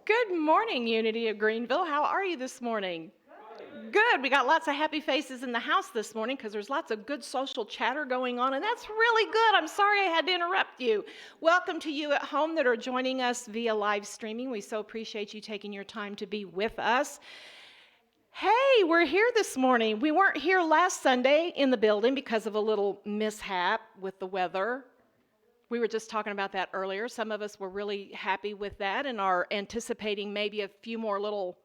Good morning, Unity of Greenville. How are you this morning? Good. We got lots of happy faces in the house this morning because there's lots of good social chatter going on, and that's really good. I'm sorry I had to interrupt you. Welcome to you at home that are joining us via live streaming. We so appreciate you taking your time to be with us. Hey, we're here this morning. We weren't here last Sunday in the building because of a little mishap with the weather. We were just talking about that earlier. Some of us were really happy with that and are anticipating maybe a few more little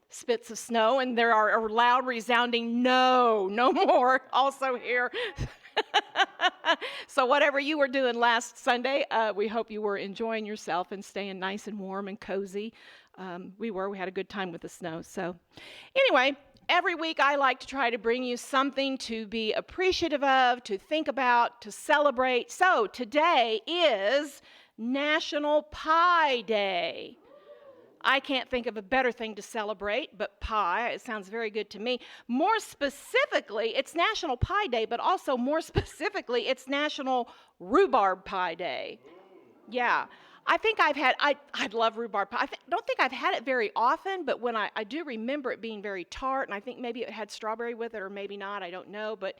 spits of snow, and there are a loud resounding no more also here. So whatever you were doing last Sunday, we hope you were enjoying yourself and staying nice and warm and cozy. We had a good time with the snow. So anyway, every week I like to try to bring you something to be appreciative of, to think about, to celebrate. So today is National Pie Day. I can't think of a better thing to celebrate, but pie. It sounds very good to me. More specifically, it's National Pie Day, but also more specifically, it's National Rhubarb Pie Day. Yeah. I love rhubarb pie. Don't think I've had it very often, but when I do remember it being very tart, and I think maybe it had strawberry with it or maybe not, I don't know. But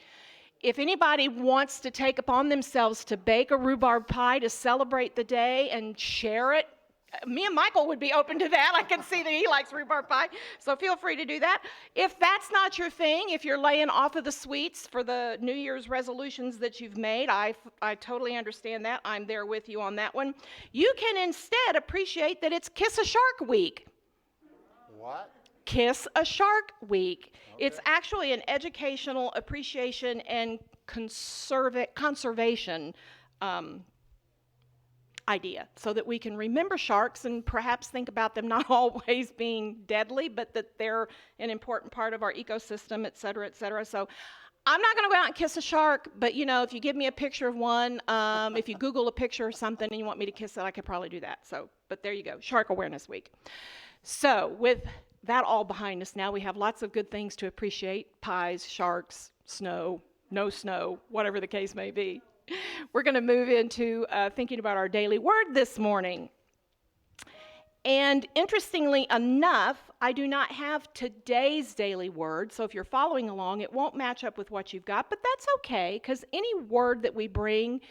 if anybody wants to take upon themselves to bake a rhubarb pie to celebrate the day and share it, me and Michael would be open to that. I can see that he likes rhubarb pie, so feel free to do that. If that's not your thing, if you're laying off of the sweets for the New Year's resolutions that you've made, I totally understand that. I'm there with you on that one. You can instead appreciate that it's Kiss a Shark Week. What? Kiss a Shark Week. Okay. It's actually an educational appreciation and conservation idea so that we can remember sharks and perhaps think about them not always being deadly, but that they're an important part of our ecosystem, et cetera, et cetera. So I'm not going to go out and kiss a shark, but if you give me a picture of one, if you Google a picture or something and you want me to kiss it, I could probably do that. So, but there you go, Shark Awareness Week. So with that all behind us now, we have lots of good things to appreciate: pies, sharks, snow, no snow, whatever the case may be. We're going to move into thinking about our daily word this morning. And interestingly enough, I do not have today's daily word. So if you're following along, it won't match up with what you've got, but that's okay, because any word that we bring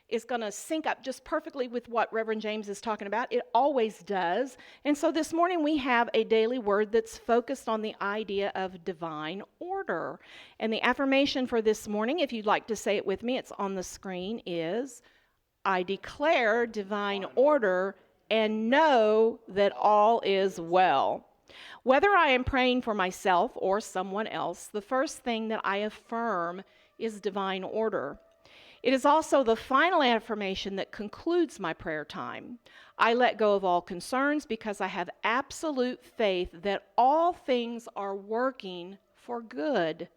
is going to sync up just perfectly with what Reverend James is talking about. It always does. And so this morning we have a daily word that's focused on the idea of divine order. And the affirmation for this morning, if you'd like to say it with me, it's on the screen, is, I declare divine order and know that all is well. Whether I am praying for myself or someone else, the first thing that I affirm is divine order. It is also the final affirmation that concludes my prayer time. I let go of all concerns because I have absolute faith that all things are working for good.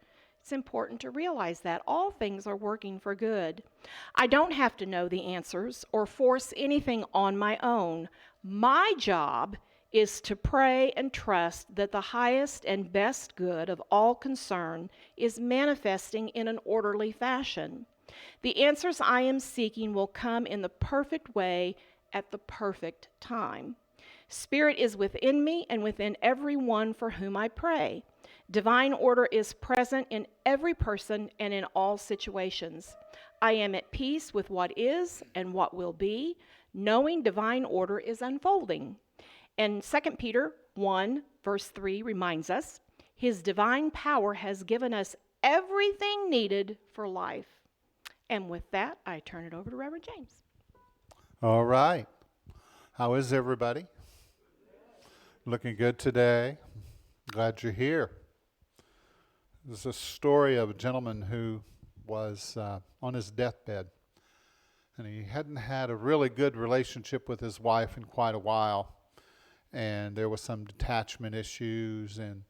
It's important to realize that all things are working for good. I don't have to know the answers or force anything on my own. My job is to pray and trust that the highest and best good of all concern is manifesting in an orderly fashion. The answers I am seeking will come in the perfect way at the perfect time. Spirit is within me and within everyone for whom I pray. Divine order is present in every person and in all situations. I am at peace with what is and what will be, knowing divine order is unfolding. And 2 Peter 1, verse 3 reminds us, His divine power has given us everything needed for life. And with that, I turn it over to Reverend James. All right. How is everybody? Looking good today. Glad you're here. There's a story of a gentleman who was on his deathbed, and he hadn't had a really good relationship with his wife in quite a while, and there was some detachment issues, and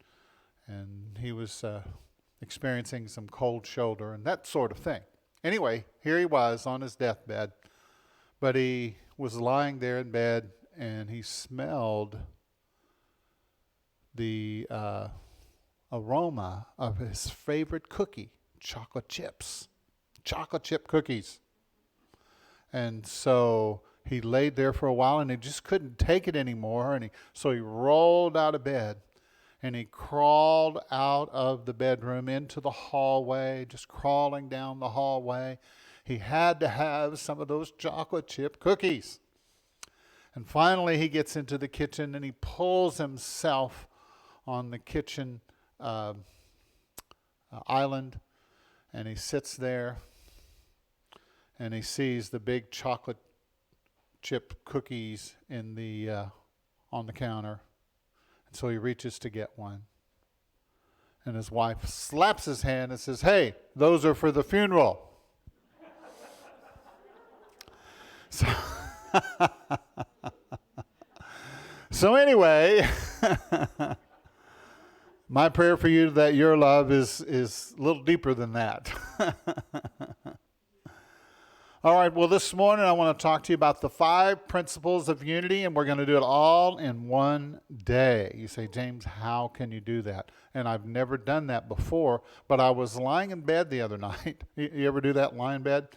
he was experiencing some cold shoulder and that sort of thing. Anyway, here he was on his deathbed, but he was lying there in bed, and he smelled the aroma of his favorite cookie, chocolate chip cookies. And so he laid there for a while and he just couldn't take it anymore. So he rolled out of bed and he crawled out of the bedroom into the hallway, just crawling down the hallway. He had to have some of those chocolate chip cookies. And finally he gets into the kitchen and he pulls himself on the kitchen island, and he sits there and he sees the big chocolate chip cookies in the on the counter. And so he reaches to get one. And his wife slaps his hand and says, "Hey, those are for the funeral." So, so anyway, my prayer for you that your love is a little deeper than that. All right, well, this morning I want to talk to you about the 5 principles of unity, and we're going to do it all in one day. You say, "James, how can you do that?" And I've never done that before, but I was lying in bed the other night. You ever do that, lie in bed?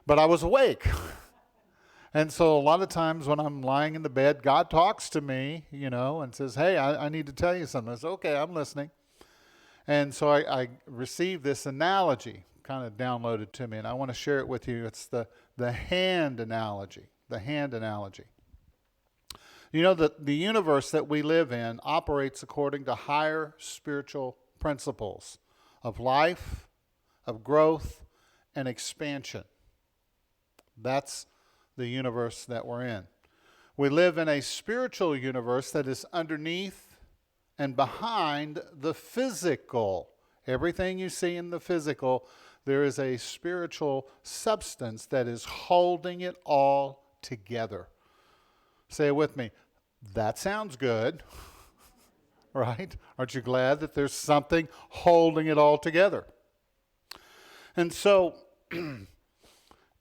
But I was awake. And so a lot of times when I'm lying in the bed, God talks to me, and says, "Hey, I need to tell you something." I say, "Okay, I'm listening." And so I received this analogy kind of downloaded to me, and I want to share it with you. It's the hand analogy. The hand analogy. You know that the universe that we live in operates according to higher spiritual principles of life, of growth, and expansion. That's the universe that we're in. We live in a spiritual universe that is underneath and behind the physical. Everything you see in the physical, there is a spiritual substance that is holding it all together. Say it with me. That sounds good, right? Aren't you glad that there's something holding it all together? And so,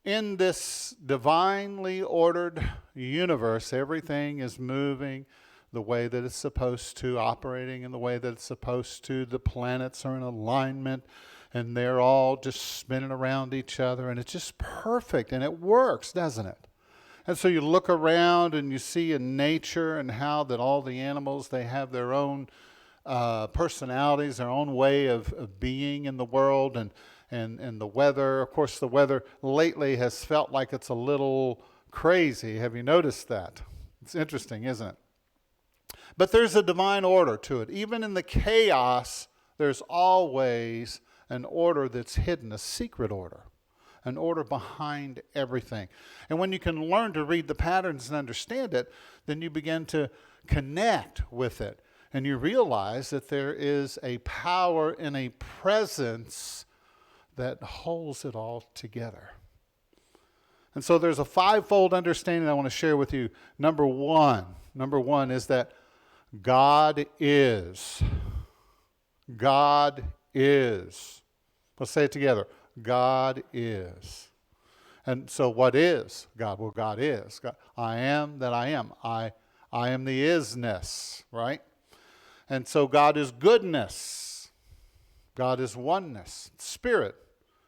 in this divinely ordered universe, everything is moving the way that it's supposed to, operating in the way that it's supposed to. The planets are in alignment, and they're all just spinning around each other, and it's just perfect, and it works, doesn't it? And so you look around and you see in nature and how that all the animals, they have their own personalities, their own way of being in the world, and the weather. Of course, the weather lately has felt like it's a little crazy. Have you noticed that? It's interesting, isn't it? But there's a divine order to it. Even in the chaos, there's always an order that's hidden, a secret order, an order behind everything. And when you can learn to read the patterns and understand it, then you begin to connect with it. And you realize that there is a power and a presence that holds it all together. And so there's a 5-fold understanding I want to share with you. Number one is that God is. God is. Let's say it together. God is. And so what is God? Well, God is. God, I am that I am. I am the isness, right? And so God is goodness. God is oneness, spirit,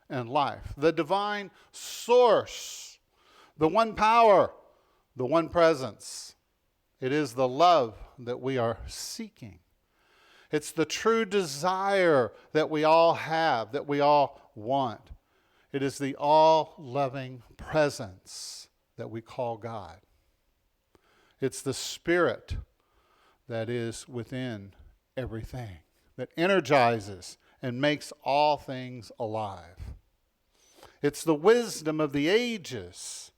and life. The divine source, the one power, the one presence. It is the love that we are seeking. It's the true desire that we all have, that we all want. It is the all-loving presence that we call God. It's the Spirit that is within everything, that energizes and makes all things alive. It's the wisdom of the ages.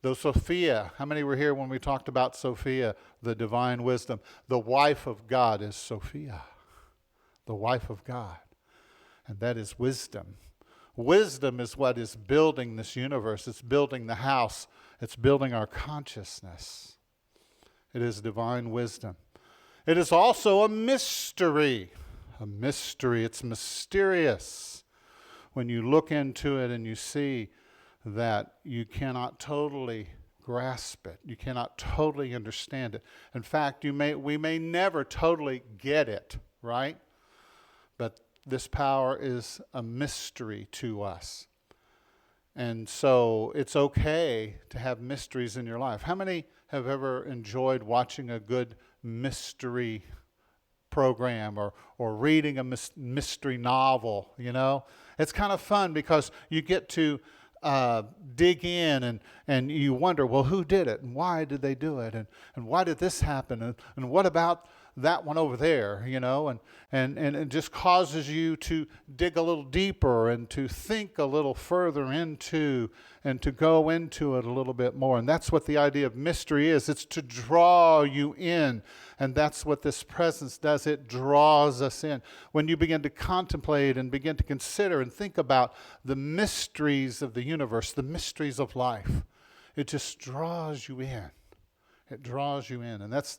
The Sophia, how many were here when we talked about Sophia, the divine wisdom? The wife of God is Sophia, the wife of God. And that is wisdom. Wisdom is what is building this universe. It's building the house. It's building our consciousness. It is divine wisdom. It is also a mystery. A mystery. It's mysterious. When you look into it and you see that you cannot totally grasp it. You cannot totally understand it. In fact, we may never totally get it, right? But this power is a mystery to us. And so it's okay to have mysteries in your life. How many have ever enjoyed watching a good mystery program or reading a mystery novel, you know? It's kind of fun because you get to dig in and you wonder, well, who did it? And why did they do it? And why did this happen? And what about that one over there, you know? And it just causes you to dig a little deeper and to think a little further into and to go into it a little bit more. And that's what the idea of mystery is. It's to draw you in. And that's what this presence does. It draws us in. When you begin to contemplate and begin to consider and think about the mysteries of the universe, the mysteries of life, it just draws you in. It draws you in. And that's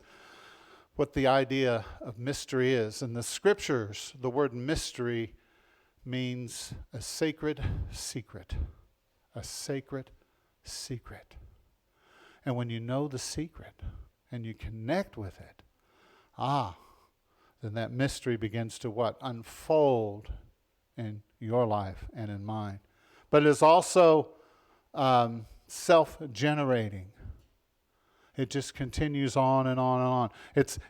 what the idea of mystery is. In the scriptures, the word mystery means a sacred secret. A sacred secret. And when you know the secret and you connect with it, then that mystery begins to what? Unfold in your life and in mine. But it is also self-generating. It just continues on and on and on.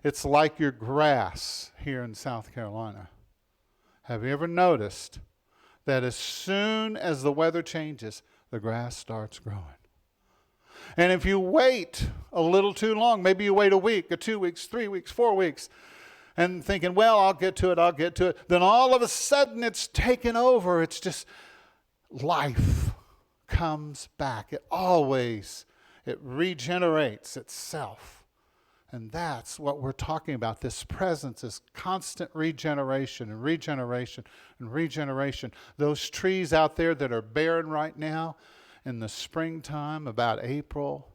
It's like your grass here in South Carolina. Have you ever noticed that as soon as the weather changes, the grass starts growing? And if you wait a little too long, maybe you wait a week or 2 weeks, 3 weeks, 4 weeks, and thinking, well, I'll get to it, then all of a sudden it's taken over. It's just life comes back. It regenerates itself. And that's what we're talking about. This presence is constant regeneration and regeneration and regeneration. Those trees out there that are barren right now, in the springtime, about April,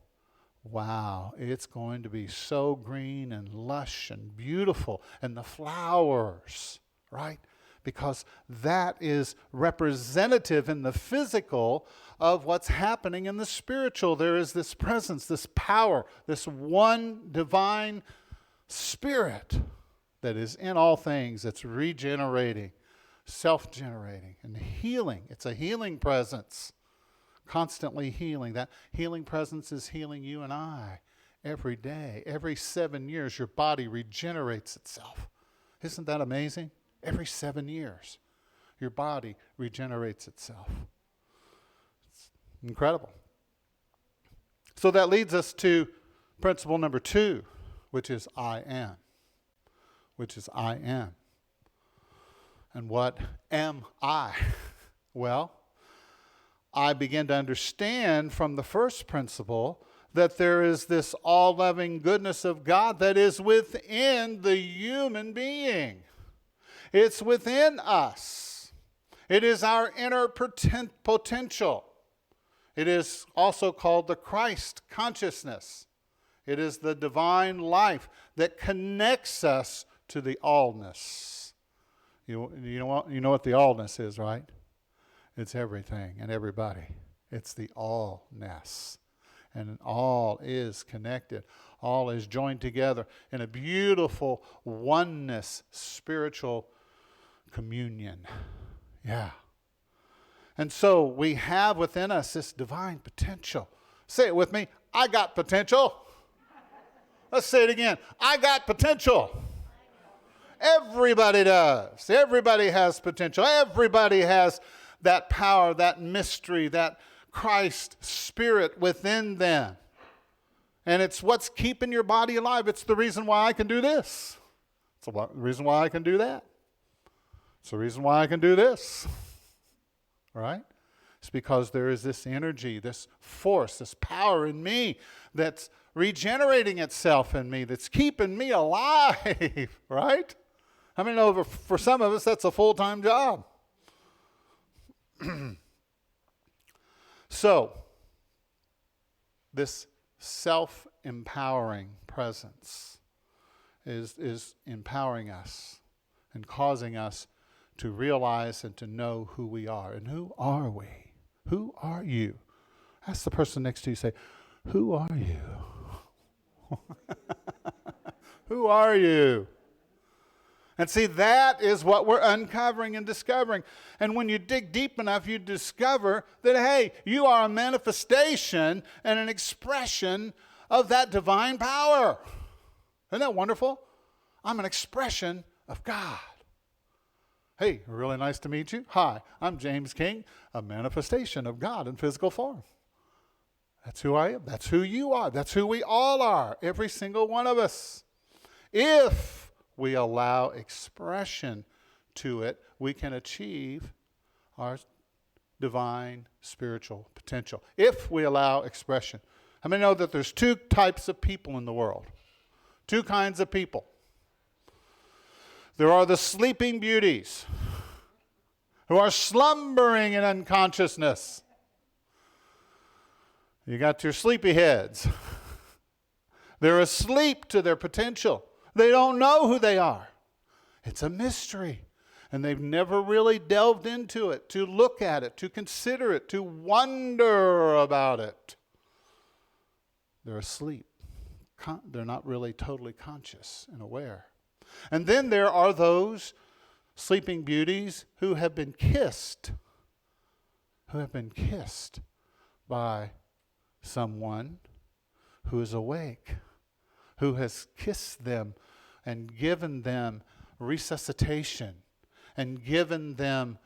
wow, it's going to be so green and lush and beautiful. And the flowers, right? Because that is representative in the physical of what's happening in the spiritual. There is this presence, this power, this one divine spirit that is in all things, that's regenerating, self-generating, and healing. It's a healing presence, constantly healing. That healing presence is healing you and I every day. Every 7 years, your body regenerates itself. Isn't that amazing? Every 7 years, your body regenerates itself. It's incredible. So that leads us to principle number 2, which is I am. Which is I am. And what am I? Well, I begin to understand from the first principle that there is this all-loving goodness of God that is within the human being. It's within us. It is our inner potential. It is also called the Christ consciousness. It is the divine life that connects us to the allness. You know what the allness is, right? It's everything and everybody. It's the allness. And all is connected. All is joined together in a beautiful oneness, spiritual communion. Yeah. And so we have within us this divine potential. Say it with me. I got potential. Let's say it again. I got potential. Everybody does. Everybody has potential. Everybody has that power, that mystery, that Christ spirit within them. And it's what's keeping your body alive. It's the reason why I can do this. It's the reason why I can do that. It's the reason why I can do this. Right? It's because there is this energy, this force, this power in me that's regenerating itself in me, that's keeping me alive. Right? I mean, for some of us, that's a full-time job. So, this self-empowering presence is empowering us and causing us to realize and to know who we are. And who are we? Who are you? Ask the person next to you, say, who are you? Who are you? And see, that is what we're uncovering and discovering. And when you dig deep enough, you discover that, hey, you are a manifestation and an expression of that divine power. Isn't that wonderful? I'm an expression of God. Hey, really nice to meet you. Hi, I'm James King, a manifestation of God in physical form. That's who I am. That's who you are. That's who we all are, every single one of us. If we allow expression to it, we can achieve our divine spiritual potential. If we allow expression. How many know that there's two types of people in the world? Two kinds of people. There are the sleeping beauties who are slumbering in unconsciousness. You got your sleepyheads. They're asleep to their potential. They don't know who they are. It's a mystery. And they've never really delved into it, to look at it, to consider it, to wonder about it. They're asleep. They're not really totally conscious and aware. And then there are those sleeping beauties who have been kissed by someone who is awake, who has kissed them and given them resuscitation and given them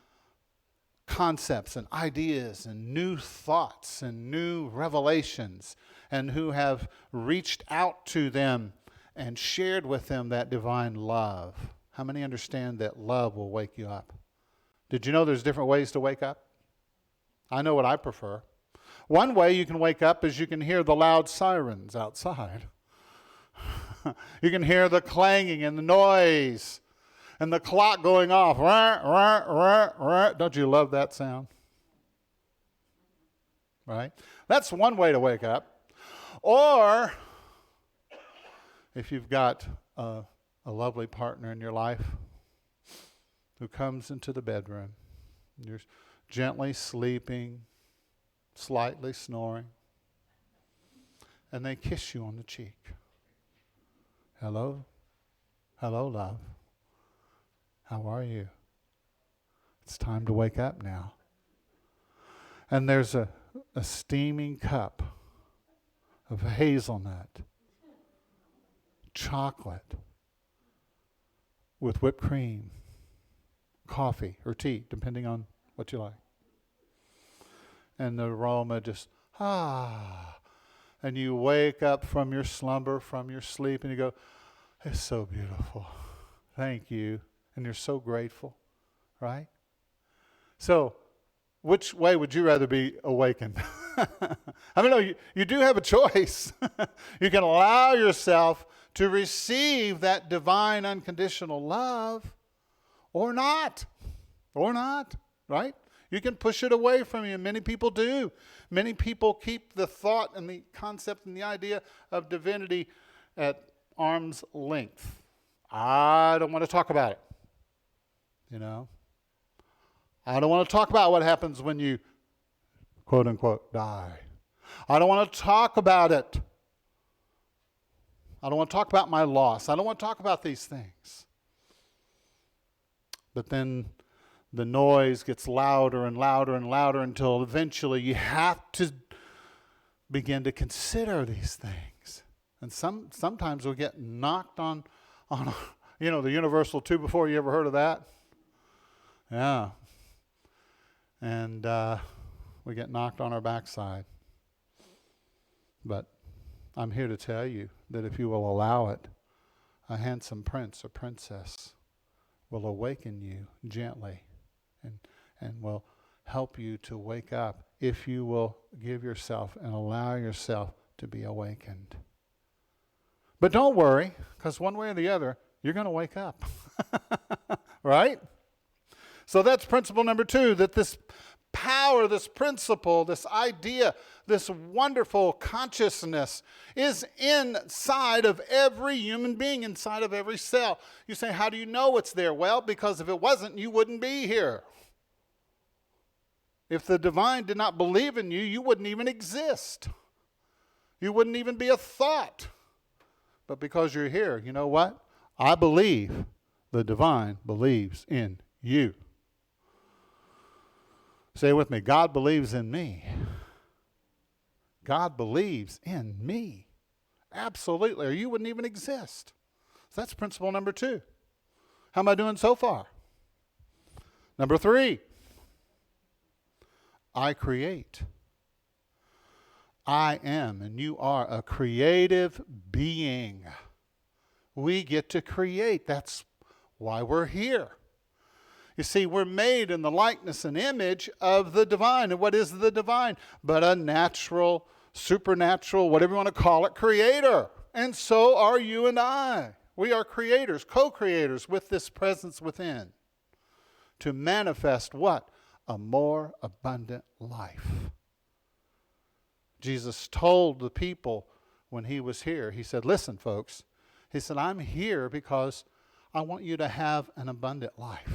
concepts and ideas and new thoughts and new revelations, and who have reached out to them and shared with them that divine love. How many understand that love will wake you up? Did you know there's different ways to wake up? I know what I prefer. One way you can wake up is you can hear the loud sirens outside. You can hear the clanging and the noise and the clock going off. Rah, rah, rah, rah. Don't you love that sound? Right? That's one way to wake up. Or if you've got a lovely partner in your life who comes into the bedroom, you're gently sleeping, slightly snoring, and they kiss you on the cheek. Hello? Hello, love. How are you? It's time to wake up now. And there's a steaming cup of hazelnut chocolate with whipped cream, coffee or tea, depending on what you like. And the aroma just, and you wake up from your slumber, from your sleep, and you go, it's so beautiful. Thank you. And you're so grateful, right? So, which way would you rather be awakened? I mean, you do have a choice. You can allow yourself to receive that divine unconditional love or not, right? You can push it away from you. Many people do. Many people keep the thought and the concept and the idea of divinity at arm's length. I don't want to talk about it. You know? I don't want to talk about what happens when you, quote unquote, die. I don't want to talk about it. I don't want to talk about my loss. I don't want to talk about these things. But then the noise gets louder and louder and louder until eventually you have to begin to consider these things. And sometimes we'll get knocked on the universal 2 before. You ever heard of that? Yeah. And we get knocked on our backside. But I'm here to tell you that if you will allow it, a handsome prince or princess will awaken you gently and will help you to wake up if you will give yourself and allow yourself to be awakened. But don't worry, because one way or the other, you're going to wake up. Right? So that's principle number 2, that this power, this principle, this idea, this wonderful consciousness is inside of every human being, inside of every cell. You say, how do you know it's there? Well, because if it wasn't, you wouldn't be here. If the divine did not believe in you, you wouldn't even exist. You wouldn't even be a thought. But because you're here, you know what? I believe The divine believes in you. Say it with me. God believes in me. God believes in me. Absolutely, or you wouldn't even exist. So that's principle number 2. How am I doing so far? Number 3, I create. I am, and you are a creative being. We get to create. That's why we're here. You see, we're made in the likeness and image of the divine. And what is the divine? But a natural, supernatural, whatever you want to call it, creator. And so are you and I. We are creators, co-creators with this presence within to manifest what? A more abundant life. Jesus told the people when he was here, he said, listen, folks, he said, I'm here because I want you to have an abundant life.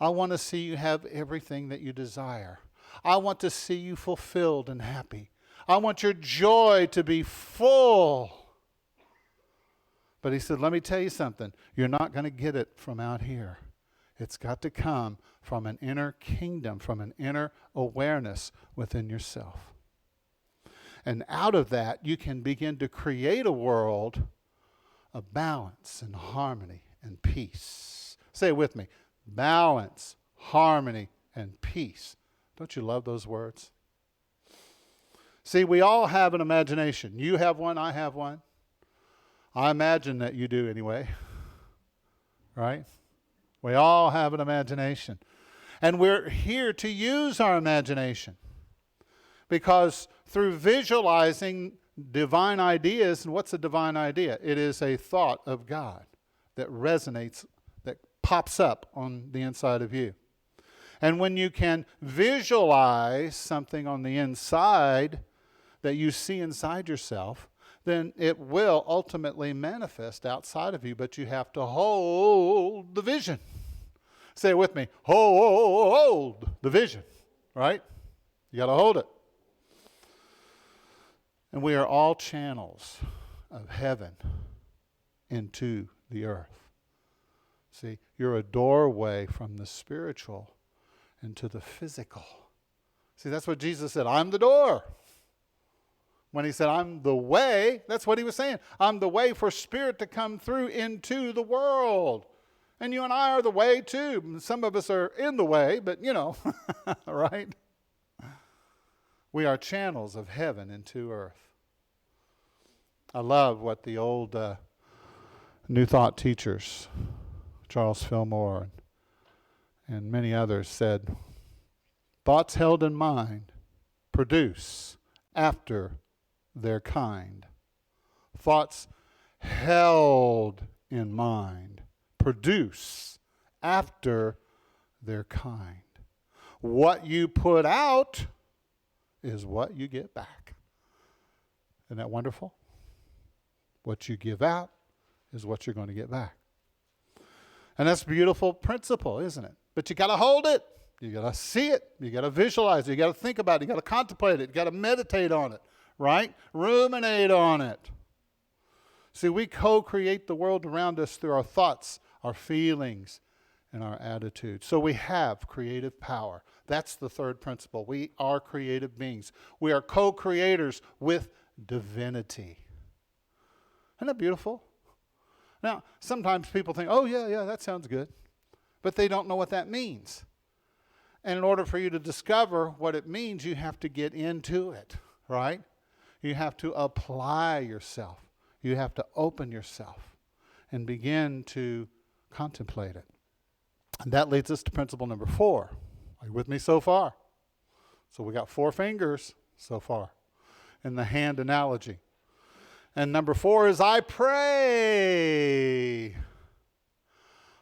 I want to see you have everything that you desire. I want to see you fulfilled and happy. I want your joy to be full. But he said, let me tell you something. You're not going to get it from out here. It's got to come from an inner kingdom, from an inner awareness within yourself. And out of that, you can begin to create a world of balance and harmony and peace. Say it with me. Balance, harmony, and peace. Don't you love those words? See, we all have an imagination. You have one, I have one. I imagine that you do anyway. Right? We all have an imagination. And we're here to use our imagination. Because through visualizing divine ideas, and what's a divine idea? It is a thought of God that resonates, that pops up on the inside of you. And when you can visualize something on the inside that you see inside yourself, then it will ultimately manifest outside of you, but you have to hold the vision. Say it with me. Hold the vision, right? You got to hold it. And we are all channels of heaven into the earth. See, you're a doorway from the spiritual into the physical. See, that's what Jesus said. I'm the door. When he said, I'm the way, that's what he was saying. I'm the way for spirit to come through into the world. And you and I are the way too. Some of us are in the way, but you know, right? We are channels of heaven into earth. I love what the old New Thought teachers, Charles Fillmore and many others said, thoughts held in mind produce after their kind. Thoughts held in mind produce after their kind. What you put out is what you get back. Isn't that wonderful? What you give out is what you're going to get back. And that's a beautiful principle, isn't it? But you got to hold it. You got to see it. You got to visualize it. You got to think about it. You got to contemplate it. You got to meditate on it, right? Ruminate on it. See, we co-create the world around us through our thoughts, our feelings, and our attitudes. So we have creative power. That's the third principle. We are creative beings. We are co-creators with divinity. Isn't that beautiful? Now, sometimes people think, oh, yeah, that sounds good. But they don't know what that means. And in order for you to discover what it means, you have to get into it, right? You have to apply yourself. You have to open yourself and begin to contemplate it. And that leads us to principle number 4. Are you with me so far? So we got 4 fingers so far in the hand analogy. And number 4 is I pray.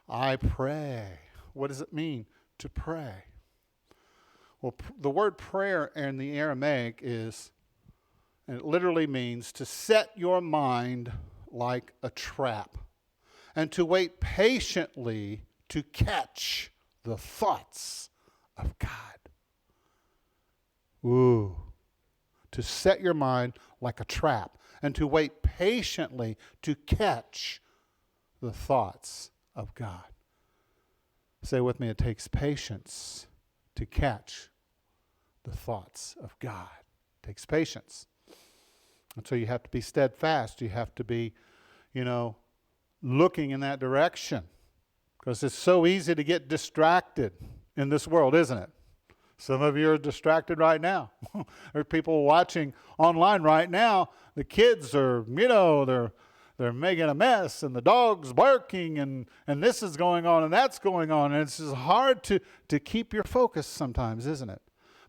I pray. What does it mean to pray? Well, the word prayer in the Aramaic is, and it literally means to set your mind like a trap and to wait patiently to catch the thoughts of God. Ooh. To set your mind like a trap and to wait patiently to catch the thoughts of God. Say with me, it takes patience to catch the thoughts of God. It takes patience. And so you have to be steadfast. You have to be, looking in that direction. Because it's so easy to get distracted in this world, isn't it? Some of you are distracted right now. There are people watching online right now. The kids are, they're making a mess, and the dog's barking, and this is going on, and that's going on. And it's just hard to keep your focus sometimes, isn't it?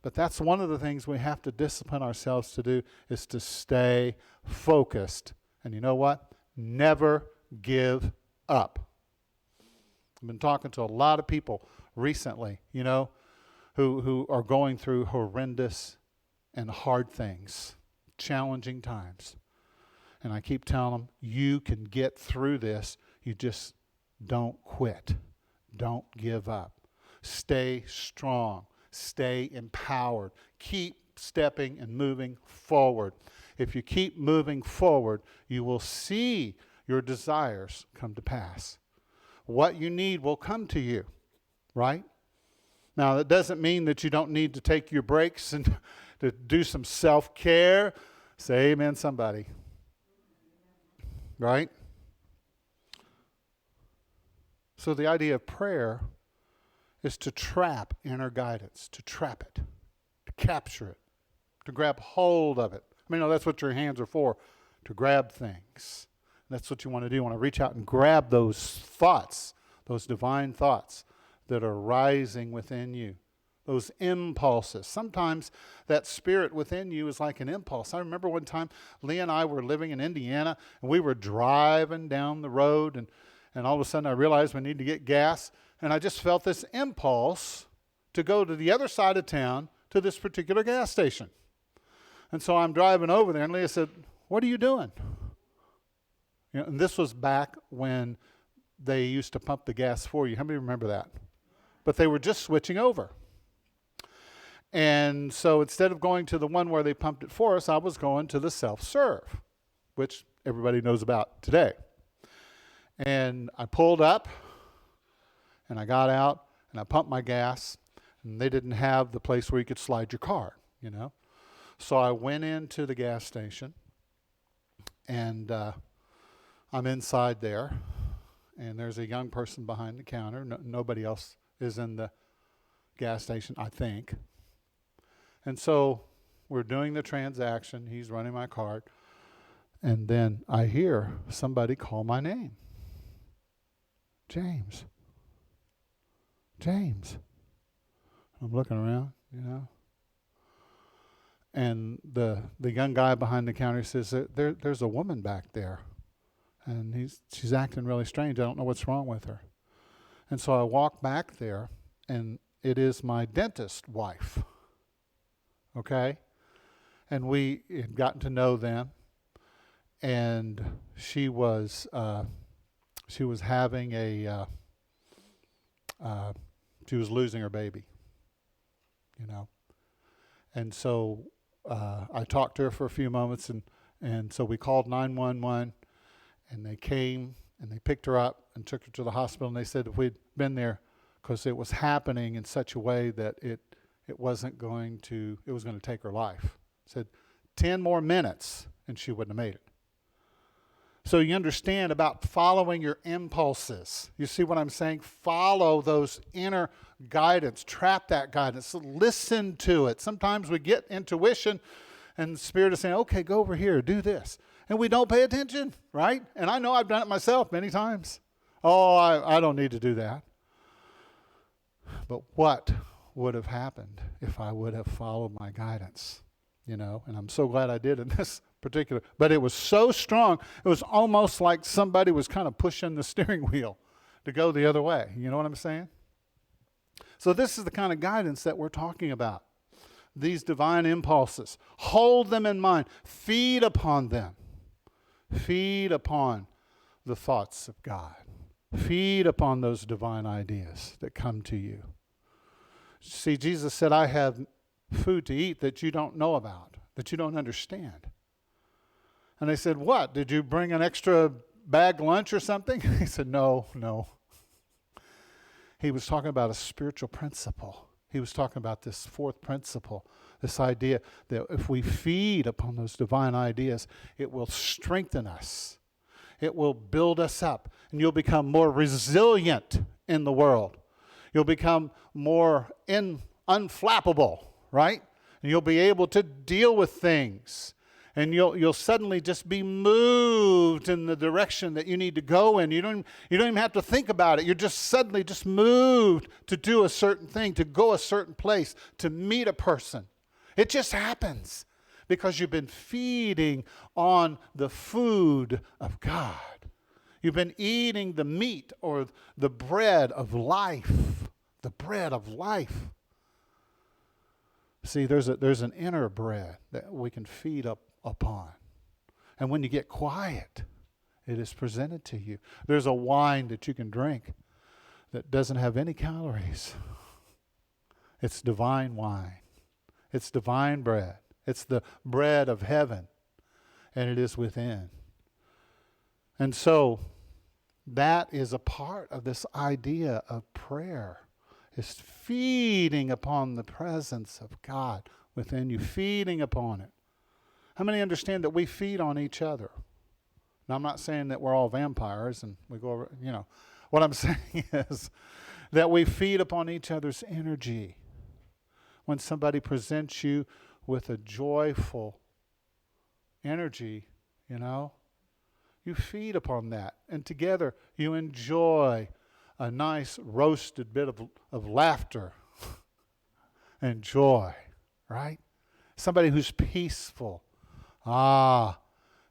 But that's one of the things we have to discipline ourselves to do, is to stay focused. And you know what? Never give up. I've been talking to a lot of people recently, who are going through horrendous and hard things, challenging times. And I keep telling them, you can get through this. You just don't quit. Don't give up. Stay strong. Stay empowered. Keep stepping and moving forward. If you keep moving forward, you will see your desires come to pass. What you need will come to you, right? Now, that doesn't mean that you don't need to take your breaks and to do some self-care. Say amen, somebody. Right? So the idea of prayer is to trap inner guidance, to trap it, to capture it, to grab hold of it. That's what your hands are for, to grab things. That's what you want to do. You want to reach out and grab those thoughts, those divine thoughts that are rising within you, those impulses. Sometimes that spirit within you is like an impulse. I remember one time Leah and I were living in Indiana, and we were driving down the road, and all of a sudden I realized we need to get gas, and I just felt this impulse to go to the other side of town to this particular gas station. And so I'm driving over there, and Leah said, "What are you doing?" And this was back when they used to pump the gas for you. How many remember that? But they were just switching over. And so instead of going to the one where they pumped it for us, I was going to the self-serve, which everybody knows about today. And I pulled up, and I got out, and I pumped my gas, and they didn't have the place where you could slide your card, So I went into the gas station, and I'm inside there, and there's a young person behind the counter. Nobody else is in the gas station, I think. And so we're doing the transaction. He's running my card. And then I hear somebody call my name. James. James. I'm looking around, And the young guy behind the counter says, there's a woman back there. And she's acting really strange. I don't know what's wrong with her. And so I walk back there, and it is my dentist wife. Okay? And we had gotten to know them, and she was having she was losing her baby, And so I talked to her for a few moments, and so we called 911, and they came, and they picked her up and took her to the hospital, and they said if we'd been there, because it was happening in such a way that it was going to take her life. Said 10 more minutes, and she wouldn't have made it. So you understand about following your impulses. You see what I'm saying? Follow those inner guidance. Trap that guidance. Listen to it. Sometimes we get intuition, and the Spirit is saying, okay, go over here, do this. And we don't pay attention, right? And I know I've done it myself many times. Oh, I don't need to do that. But what would have happened if I would have followed my guidance? And I'm so glad I did in this particular. But it was so strong, it was almost like somebody was kind of pushing the steering wheel to go the other way. You know what I'm saying? So this is the kind of guidance that we're talking about. These divine impulses. Hold them in mind. Feed upon them. Feed upon the thoughts of God. Feed upon those divine ideas that come to you. See, Jesus said, I have food to eat that you don't know about, that you don't understand. And they said, what? Did you bring an extra bag lunch or something? He said, no. he was talking about a spiritual principle. He was talking about this fourth principle, this idea that if we feed upon those divine ideas, it will strengthen us. It will build us up, and you'll become more resilient in the world. You'll become more unflappable, right? And you'll be able to deal with things. And you'll suddenly just be moved in the direction that you need to go in. You don't even have to think about it. You're just suddenly just moved to do a certain thing, to go a certain place, to meet a person. It just happens because you've been feeding on the food of God. You've been eating the meat or the bread of life. The bread of life. See, there's an inner bread that we can feed upon. And when you get quiet, it is presented to you. There's a wine that you can drink that doesn't have any calories. It's divine wine. It's divine bread. It's the bread of heaven, and it is within. And so that is a part of this idea of prayer. It's feeding upon the presence of God within you, feeding upon it. How many understand that we feed on each other? Now, I'm not saying that we're all vampires and we go over, What I'm saying is that we feed upon each other's energy. When somebody presents you with a joyful energy, you feed upon that. And together you enjoy a nice roasted bit of laughter and joy, right? Somebody who's peaceful.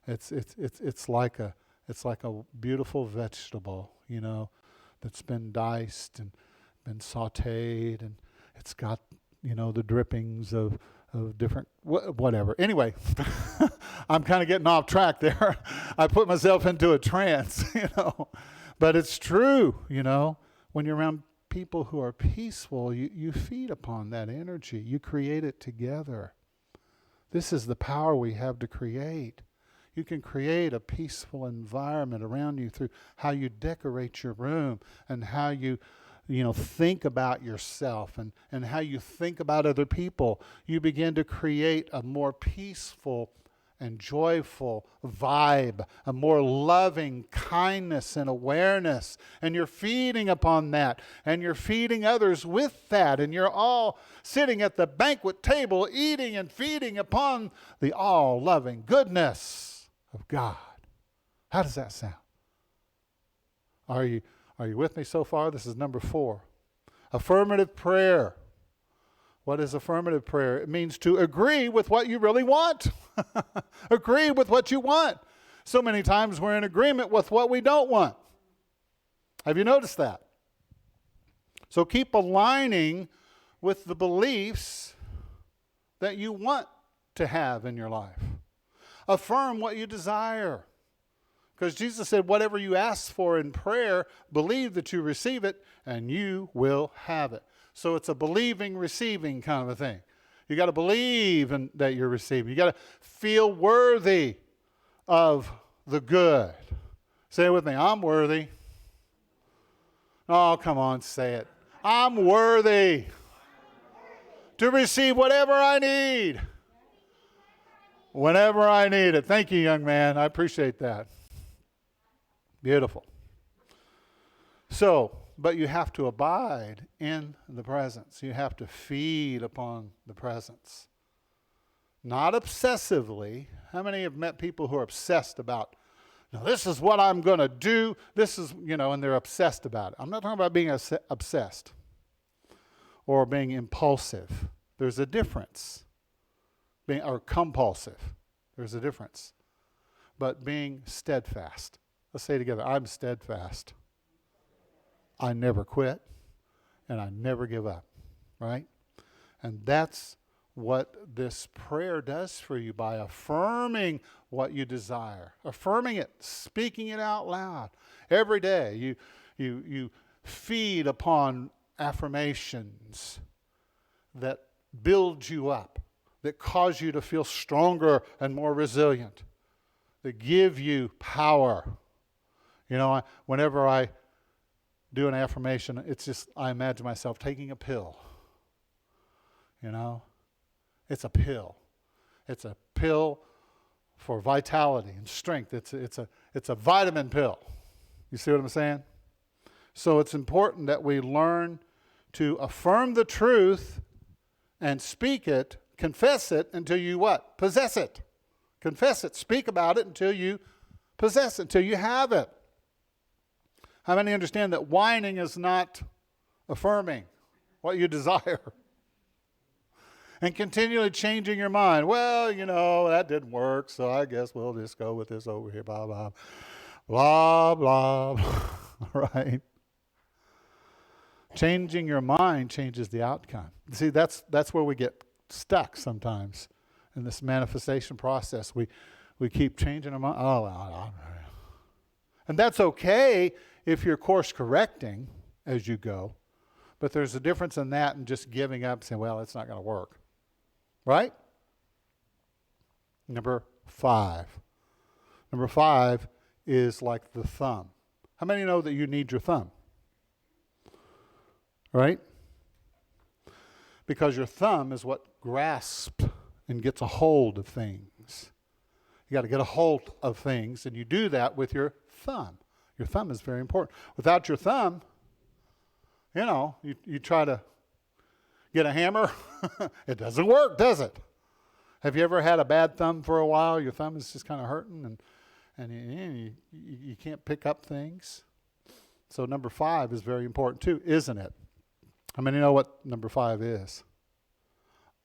It's like a beautiful vegetable, that's been diced and been sautéed, and it's got the drippings of different whatever. Anyway, I'm kind of getting off track there. I put myself into a trance, But it's true, when you're around people who are peaceful, you feed upon that energy. You create it together. This is the power we have to create. You can create a peaceful environment around you through how you decorate your room and how you think about yourself and how you think about other people. You begin to create a more peaceful and joyful vibe, a more loving kindness and awareness. And you're feeding upon that, and you're feeding others with that, and you're all sitting at the banquet table eating and feeding upon the all-loving goodness of God. How does that sound? Are you with me so far? This is number 4. Affirmative prayer. What is affirmative prayer? It means to agree with what you really want. Agree with what you want. So many times we're in agreement with what we don't want. Have you noticed that? So keep aligning with the beliefs that you want to have in your life. Affirm what you desire. Because Jesus said, whatever you ask for in prayer, believe that you receive it, and you will have it. So it's a believing, receiving kind of a thing. You got to believe that you're receiving. You got to feel worthy of the good. Say it with me. I'm worthy. Oh, come on, say it. I'm worthy to receive whatever I need, whenever I need it. Thank you, young man. I appreciate that. Beautiful. So, but you have to abide in the presence. You have to feed upon the presence. Not obsessively. How many have met people who are obsessed about, now this is what I'm going to do, this is, and they're obsessed about it. I'm not talking about being obsessed or being impulsive. There's a difference. Or compulsive. There's a difference. But being steadfast. Let's say together, I'm steadfast. I never quit, and I never give up, right? And that's what this prayer does for you by affirming what you desire, affirming it, speaking it out loud. Every day you feed upon affirmations that build you up, that cause you to feel stronger and more resilient, that give you power. Whenever I do an affirmation, it's just, I imagine myself taking a pill. You know? It's a pill. It's a pill for vitality and strength. It's a vitamin pill. You see what I'm saying? So it's important that we learn to affirm the truth and speak it, confess it until you what? Possess it. Confess it. Speak about it until you possess it, until you have it. How many understand that whining is not affirming what you desire? And continually changing your mind. Well, that didn't work, so I guess we'll just go with this over here, blah, blah, blah, blah, blah. Right? Changing your mind changes the outcome. See, that's where we get stuck sometimes in this manifestation process. We keep changing our mind. And that's okay if you're course correcting as you go. But there's a difference in that and just giving up and saying, well, it's not going to work. Right? Number 5. Number 5 is like the thumb. How many know that you need your thumb? Right? Because your thumb is what grasps and gets a hold of things. You got to get a hold of things, and you do that with your thumb. Your thumb is very important. Without your thumb, you try to get a hammer. It doesn't work, does it? Have you ever had a bad thumb for a while? Your thumb is just kind of hurting, and you can't pick up things. So number 5 is very important too, isn't it? How many know what number 5 is?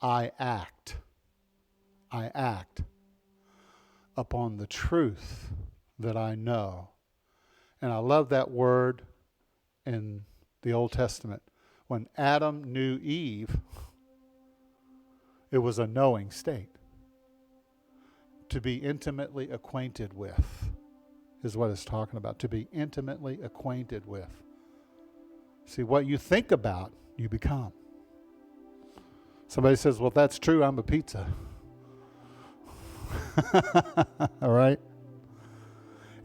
I act. I act upon the truth that I know. And I love that word in the Old Testament. When Adam knew Eve, it was a knowing state. To be intimately acquainted with is what it's talking about. To be intimately acquainted with. See, what you think about, you become. Somebody says, well, that's true, I'm a pizza. All right?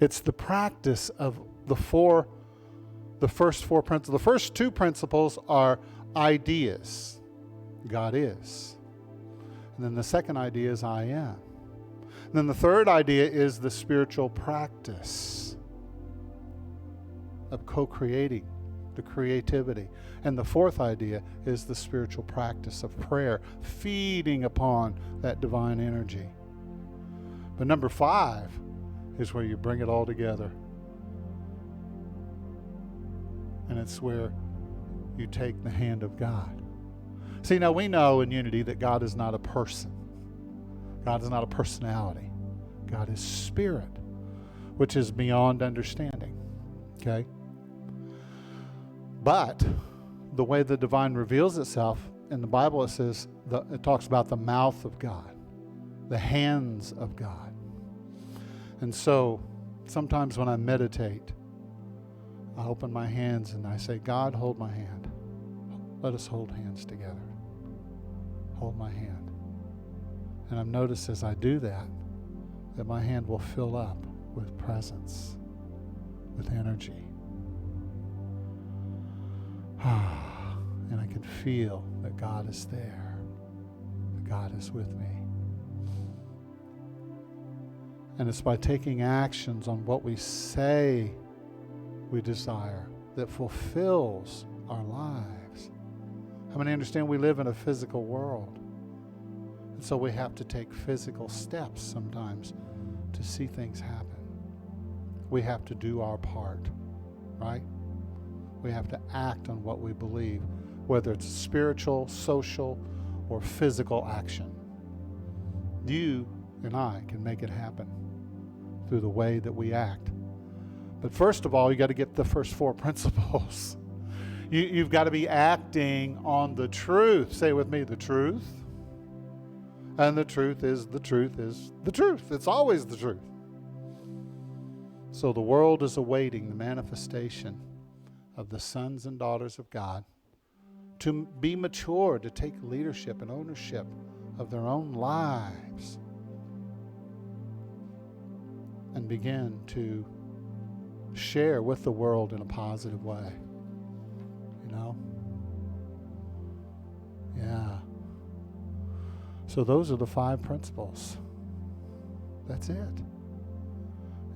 It's the practice of the first 4 principles. The first 2 principles are ideas. God is. And then the second idea is I am. And then the third idea is the spiritual practice of co-creating, the creativity. And the fourth idea is the spiritual practice of prayer, feeding upon that divine energy. But number 5 is where you bring it all together. And it's where you take the hand of God. See, now we know in unity that God is not a person. God is not a personality. God is spirit, which is beyond understanding. Okay? But the way the divine reveals itself, in the Bible it says, it talks about the mouth of God, the hands of God. And so sometimes when I meditate, I open my hands and I say, God, hold my hand. Let us hold hands together. Hold my hand. And I've noticed as I do that my hand will fill up with presence, with energy. And I can feel that God is there, that God is with me. And it's by taking actions on what we say we desire that fulfills our lives. How many understand we live in a physical world? And so we have to take physical steps sometimes to see things happen. We have to do our part, right? We have to act on what we believe, whether it's spiritual, social, or physical action. You and I can make it happen through the way that we act. But first of all, you got to get the first 4 principles. You've got to be acting on the truth. Say with me, the truth. And the truth is the truth is the truth. It's always the truth. So the world is awaiting the manifestation of the sons and daughters of God to be mature, to take leadership and ownership of their own lives and begin to share with the world in a positive way. you know? Yeah. So those are the 5 principles. That's it.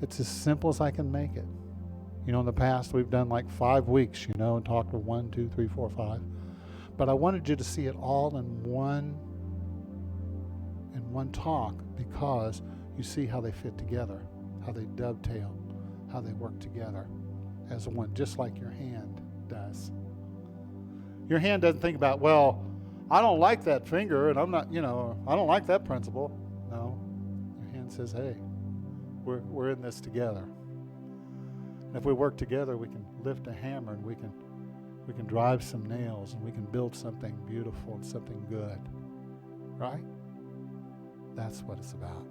It's as simple as I can make it. You know, in the past we've done like 5 weeks, you know, and talked to 1, 2, 3, 4, 5. But I wanted you to see it all in one talk, because you see how they fit together, how they dovetail, how they work together as one, just like your hand does. Your hand doesn't think about, well, I don't like that finger, and I'm not, you know, I don't like that principle. No, your hand says, hey, we're in this together. And if we work together, we can lift a hammer, and we can drive some nails, and we can build something beautiful and something good. Right? That's what it's about.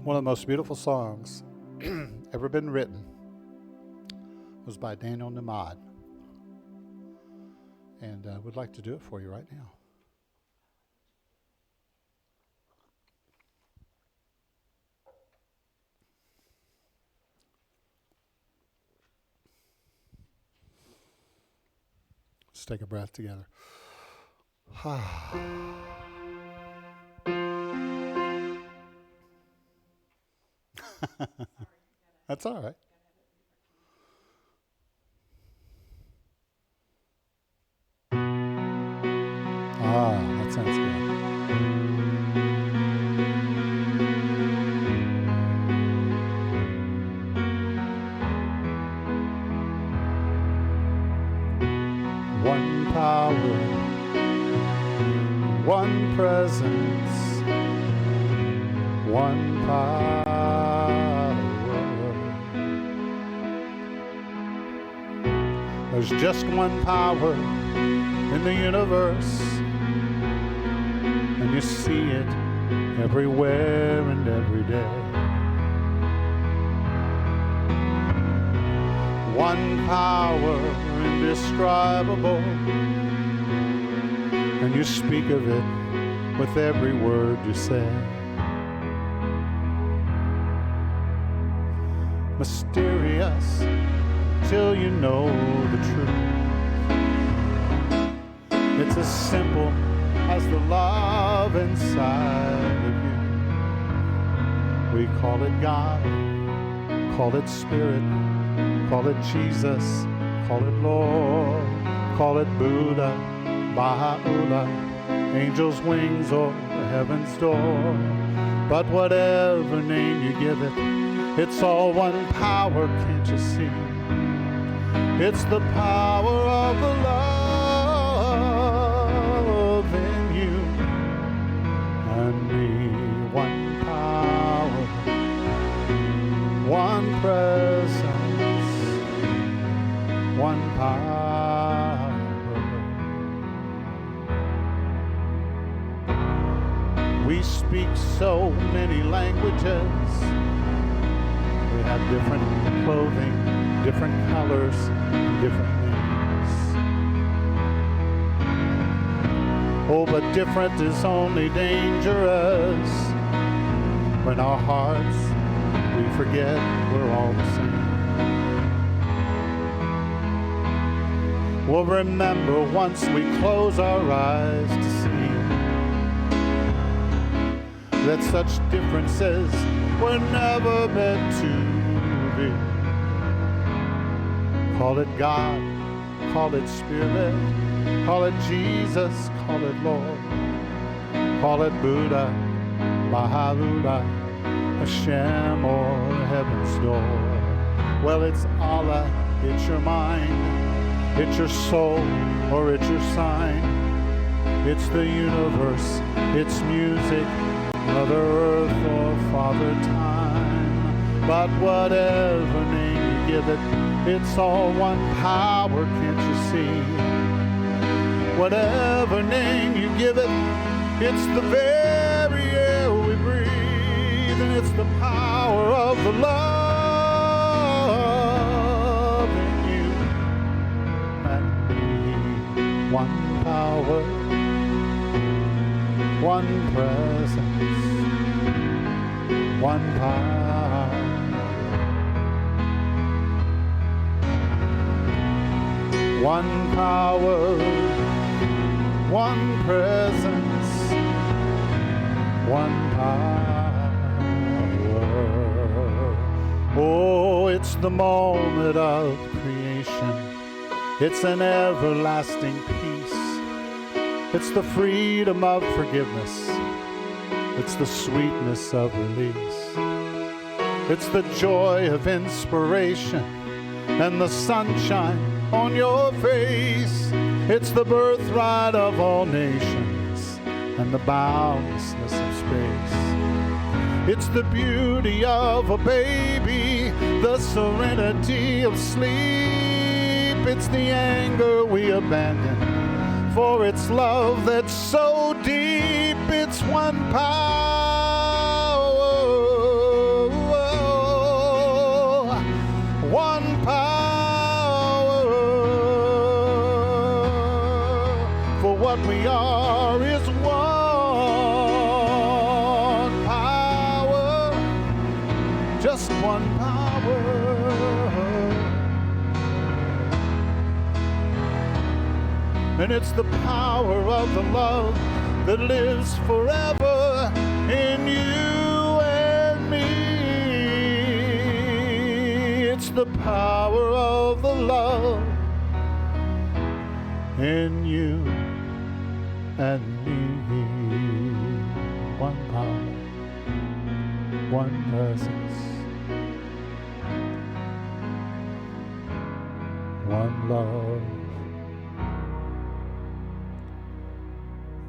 One of the most beautiful songs ever been written was by Daniel Nemad. And I would like to do it for you right now. Let's take a breath together. That's all right. That sounds good. One power, one presence, one power. There's just one power in the universe, and you see it everywhere and every day. One power indescribable, and you speak of it with every word you say. Mysterious till you know the truth. It's as simple as the love inside of you. We call it God, call it Spirit, call it Jesus, call it Lord, call it Buddha, Baha'u'llah, angels' wings or heaven's door. But whatever name you give it, it's all one power, can't you see? It's the power of the love in you and me. One power, one presence, one power. We speak so many languages. We have different clothing, different colors, different names. Oh, but different is only dangerous when our hearts, we forget we're all the same. Well, remember once we close our eyes to see that such differences were never meant to be. Call it God, call it Spirit, call it Jesus, call it Lord, call it Buddha, Baha'u'llah, Hashem, or heaven's door. Well, it's Allah, it's your mind, it's your soul, or it's your sign. It's the universe, it's music, Mother Earth or Father Time. But whatever name you give it, it's all one power, can't you see? Whatever name you give it, it's the very air we breathe, and it's the power of the love in you and me. One power, one presence, one power, one power, one presence, one power. Oh, it's the moment of creation. It's an everlasting peace. It's the freedom of forgiveness. It's the sweetness of release. It's the joy of inspiration and the sunshine on your face. It's the birthright of all nations and the boundlessness of space. It's the beauty of a baby, the serenity of sleep. It's the anger we abandon, for it's love that's so deep. It's one power, one power. For what we are is one power, just one power. And it's the power of the love that lives forever in you and me. It's the power of the love in you and me. One power, one presence, one love.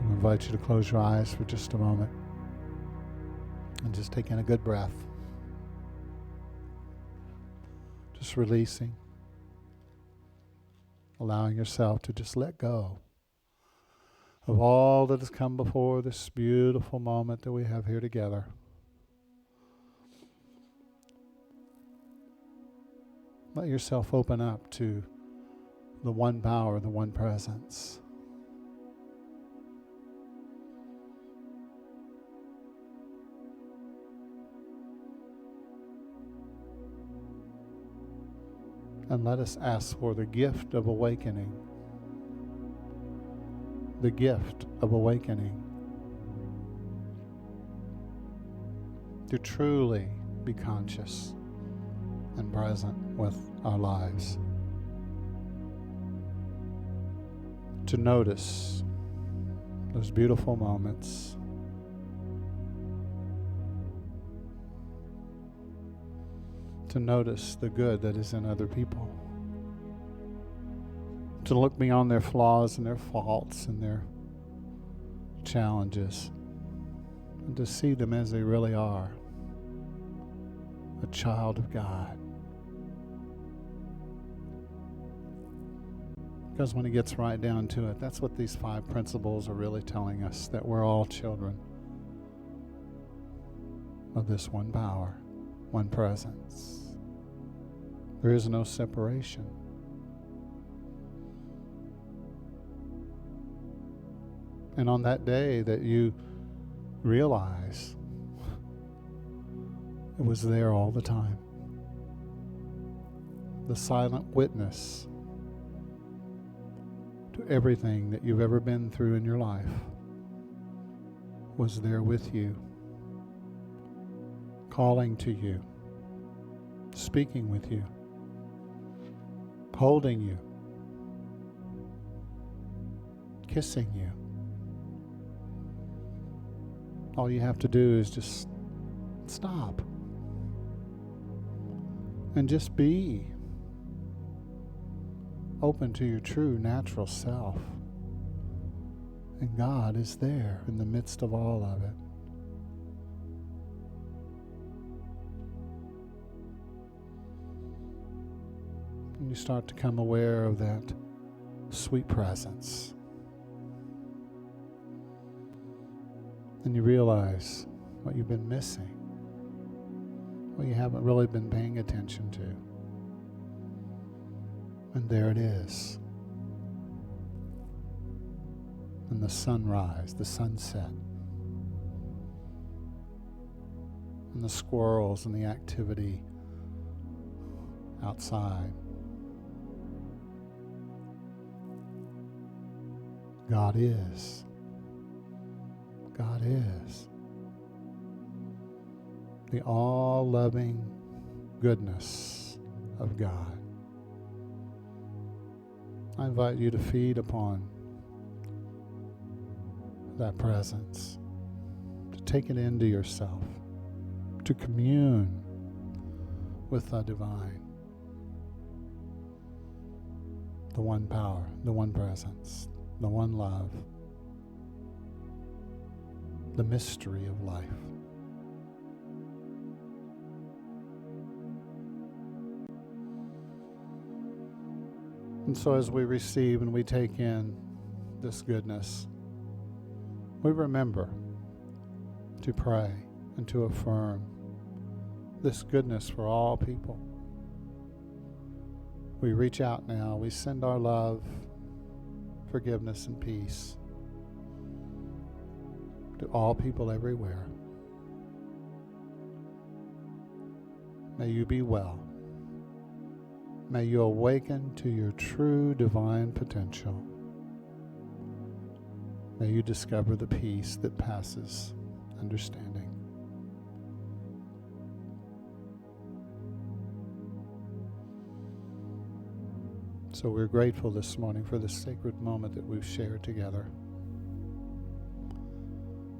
I invite you to close your eyes for just a moment and just take in a good breath. Just releasing, allowing yourself to just let go of all that has come before this beautiful moment that we have here together. Let yourself open up to the one power, the one presence. And let us ask for the gift of awakening. The gift of awakening. To truly be conscious and present with our lives. To notice those beautiful moments. To notice the good that is in other people. To look beyond their flaws and their faults and their challenges. And to see them as they really are. A child of God. Because when it gets right down to it, that's what these 5 principles are really telling us, that we're all children of this one power, one presence. There is no separation. And on that day that you realize it was there all the time, the silent witness to everything that you've ever been through in your life was there with you, calling to you, speaking with you, holding you, kissing you. All you have to do is just stop and just be open to your true natural self. And God is there in the midst of all of it. And you start to become aware of that sweet presence. And you realize what you've been missing, what you haven't really been paying attention to. And there it is. And the sunrise, the sunset, and the squirrels and the activity outside. God is. God is. The all-loving goodness of God. I invite you to feed upon that presence, to take it into yourself, to commune with the divine, the one power, the one presence, the one love, the mystery of life. And so as we receive and we take in this goodness, we remember to pray and to affirm this goodness for all people. We reach out now, we send our love, forgiveness, and peace to all people everywhere. May you be well. May you awaken to your true divine potential. May you discover the peace that passes understanding. So we're grateful this morning for this sacred moment that we've shared together.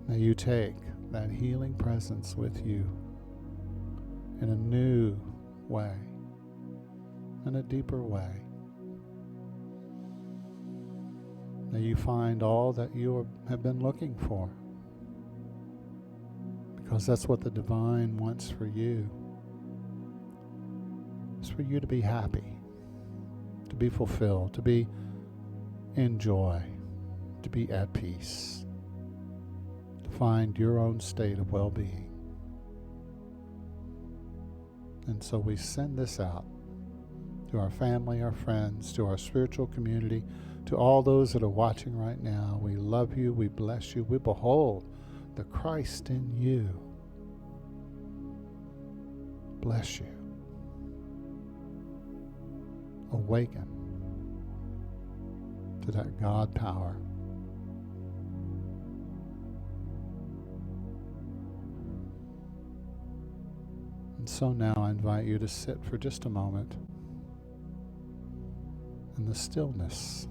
May you take that healing presence with you in a new way, in a deeper way. May you find all that you have been looking for, because that's what the divine wants for you. It's for you to be happy, to be fulfilled, to be in joy, to be at peace, to find your own state of well-being. And so we send this out to our family, our friends, to our spiritual community, to all those that are watching right now. We love you, we bless you, we behold the Christ in you. Bless you. Awaken to that God power. And so now I invite you to sit for just a moment in the stillness.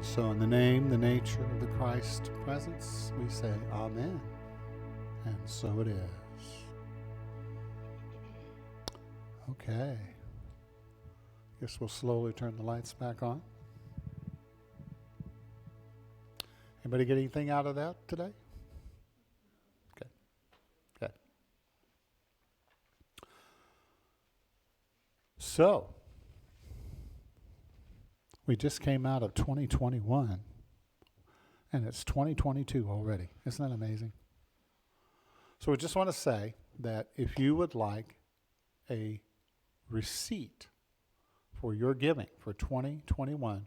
So in the name, the nature of the Christ presence, we say amen. And so it is. Okay. Guess we'll slowly turn the lights back on. Anybody get anything out of that today? Okay. Okay. So, we just came out of 2021, and it's 2022 already. Isn't that amazing? So we just want to say that if you would like a receipt for your giving for 2021,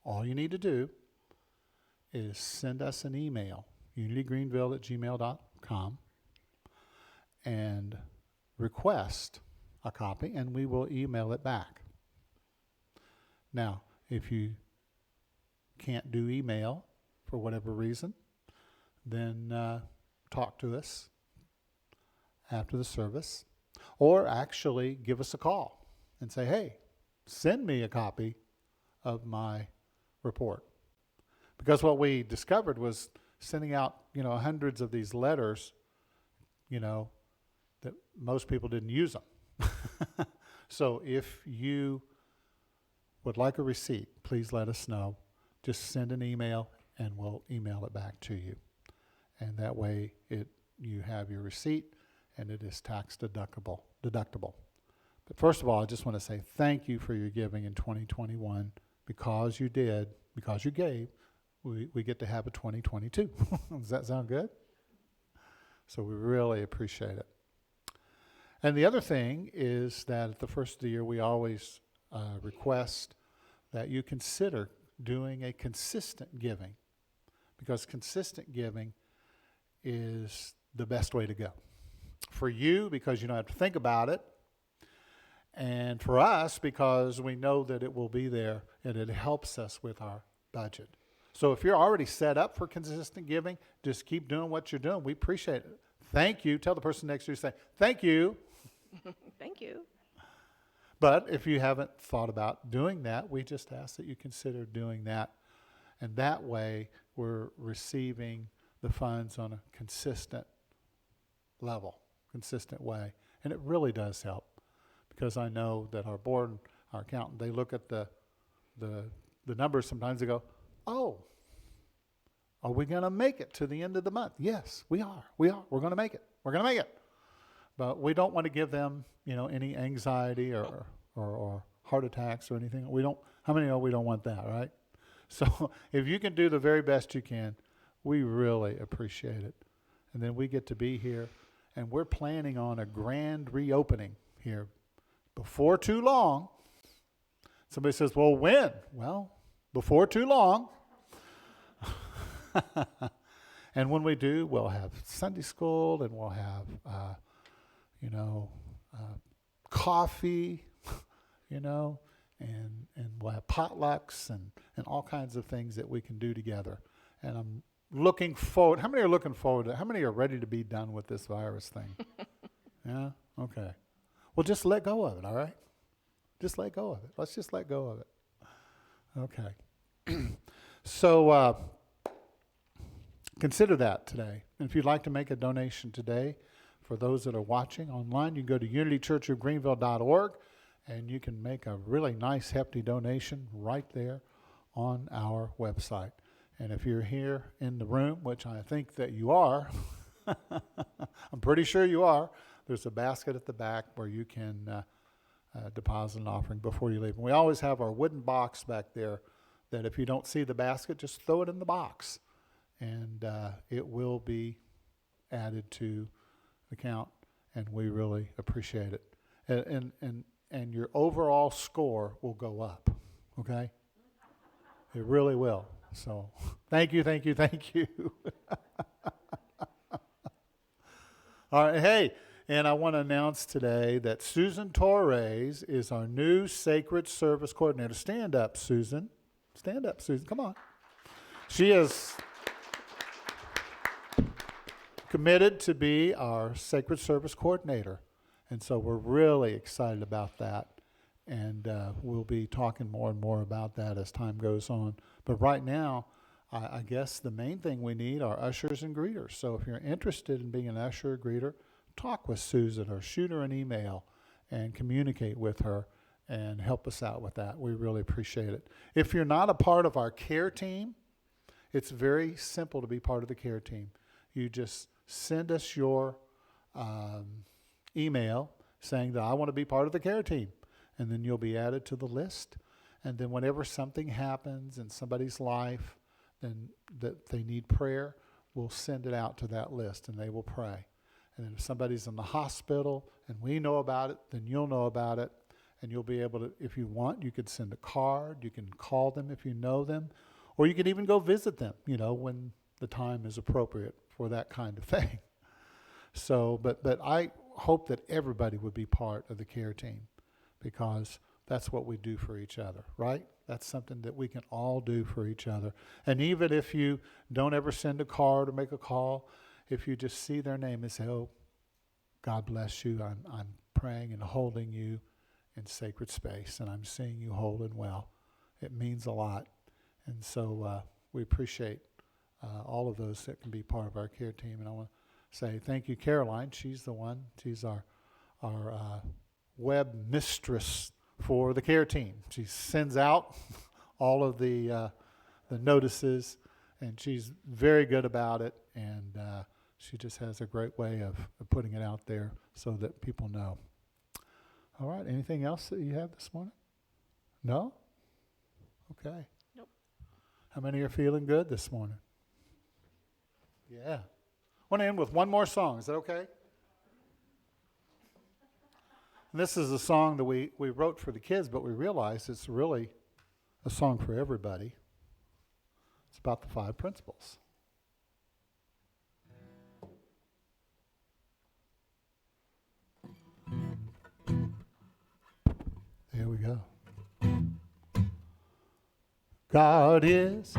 all you need to do is send us an email, unitygreenville@gmail.com, and request a copy, and we will email it back. Now, if you can't do email for whatever reason, then talk to us after the service, or actually give us a call and say, hey, send me a copy of my report. Because what we discovered was sending out, hundreds of these letters, that most people didn't use them. So if you would like a receipt, please let us know. Just send an email and we'll email it back to you. And that way you have your receipt and it is tax deductible. But first of all, I just want to say thank you for your giving in 2021. Because you gave, we get to have a 2022. Does that sound good? So we really appreciate it. And the other thing is that at the first of the year, we always request that you consider doing a consistent giving, because consistent giving is the best way to go. For you, because you don't have to think about it, and for us, because we know that it will be there and it helps us with our budget. So if you're already set up for consistent giving, just keep doing what you're doing. We appreciate it. Thank you. Tell the person next to you, say, thank you. Thank you. But if you haven't thought about doing that, we just ask that you consider doing that. And that way, we're receiving the funds on a consistent level, consistent way. And it really does help, because I know that our board, our accountant, they look at the numbers sometimes. They go, oh, are we going to make it to the end of the month? Yes, we are. We're going to make it. But we don't want to give them, any anxiety or heart attacks or anything. How many know we don't want that, right? So if you can do the very best you can, we really appreciate it. And then we get to be here, and we're planning on a grand reopening here before too long. Somebody says, well, when? Well, before too long. And when we do, we'll have Sunday school, and we'll have, coffee, and we'll have potlucks and all kinds of things that we can do together. And I'm looking forward. How many are looking forward to it? How many are ready to be done with this virus thing? Yeah? Okay. Well, just let go of it, all right? Just let go of it. Let's just let go of it. Okay. So consider that today. And if you'd like to make a donation today, for those that are watching online, you can go to unitychurchofgreenville.org, and you can make a really nice, hefty donation right there on our website. And if you're here in the room, which I think that you are, I'm pretty sure you are, there's a basket at the back where you can deposit an offering before you leave. And we always have our wooden box back there that if you don't see the basket, just throw it in the box, and it will be added to the account, and we really appreciate it. And your overall score will go up, okay? It really will. So thank you. All right, hey, and I want to announce today that Susan Torres is our new Sacred Service Coordinator. Stand up, Susan. Come on. She is committed to be our Sacred Service Coordinator. And so we're really excited about that. And we'll be talking more and more about that as time goes on. But right now, I guess the main thing we need are ushers and greeters. So if you're interested in being an usher or greeter, talk with Susan or shoot her an email and communicate with her and help us out with that. We really appreciate it. If you're not a part of our care team, it's very simple to be part of the care team. You just send us your email saying that I want to be part of the care team, and then you'll be added to the list. And then whenever something happens in somebody's life, then that they need prayer, we'll send it out to that list, and they will pray. And then if somebody's in the hospital and we know about it, then you'll know about it, and you'll be able to, if you want, you could send a card, you can call them if you know them, or you can even go visit them, when the time is appropriate for that kind of thing. So, but I hope that everybody would be part of the care team, because that's what we do for each other, right? That's something that we can all do for each other. And even if you don't ever send a card or make a call, if you just see their name and say, oh, God bless you, I'm praying and holding you in sacred space, and I'm seeing you whole and well, it means a lot. And so we appreciate all of those that can be part of our care team. And I want to say thank you, Caroline. She's the one. She's our web mistress for the care team. She sends out all of the notices, and she's very good about it. And she just has a great way of putting it out there so that people know. All right. Anything else that you have this morning? No? Okay. Nope. How many are feeling good this morning? Yeah. I want to end with one more song. Is that okay? And this is a song that we wrote for the kids, but we realized it's really a song for everybody. It's about the 5 principles. There we go. God is,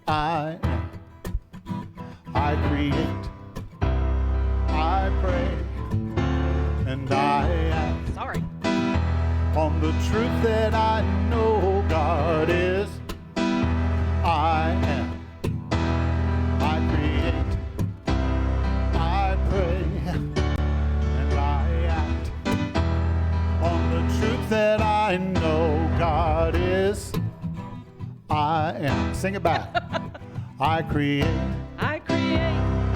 I am, I create, I pray, and I act. Sorry. On the truth that I know God is, I am, I create, I pray, and I act. On the truth that I know God is, I am. Sing it back. I create, I create,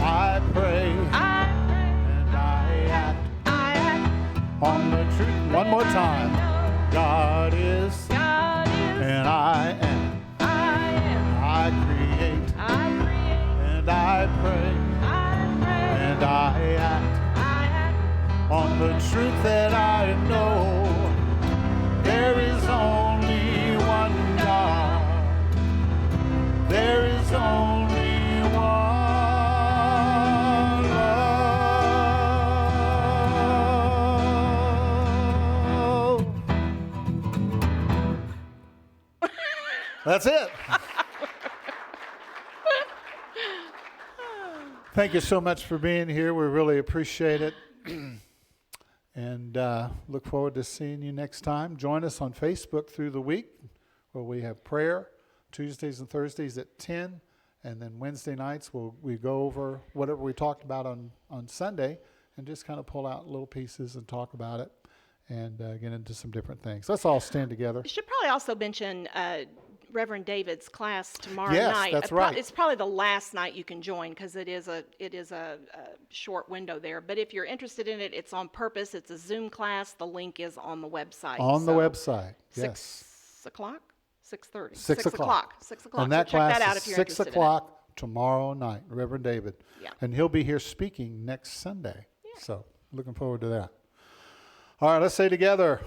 I pray, and I act. On the truth. One more time. God is, and I am. I create, and I pray, and I act. On the truth that I know, there is only one God. There is only one love. That's it. Thank you so much for being here. We really appreciate it. And look forward to seeing you next time. Join us on Facebook through the week, where we have prayer Tuesdays and Thursdays at 10. And then Wednesday nights we go over whatever we talked about on Sunday and just kind of pull out little pieces and talk about it and get into some different things. Let's all stand together. You should probably also mention Reverend David's class tomorrow Yes, night. that's right. It's probably the last night you can join, because it is a short window there. But if you're interested in it, it's on purpose. It's a Zoom class. The link is on the website. On the website, yes. 6 o'clock? 6:30. 6 o'clock. 6 o'clock. And that so check class that out is if you're 6 interested o'clock tomorrow night, Reverend David. Yeah. And he'll be here speaking next Sunday. Yeah. So looking forward to that. All right, let's say together,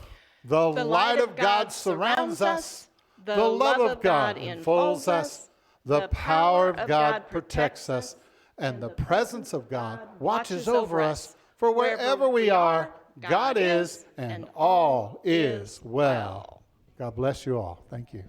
the light of God surrounds us. The love of God enfolds us. The power of God protects us. And the presence of God watches over us. For wherever we are, God is, and all is well. God bless you all. Thank you.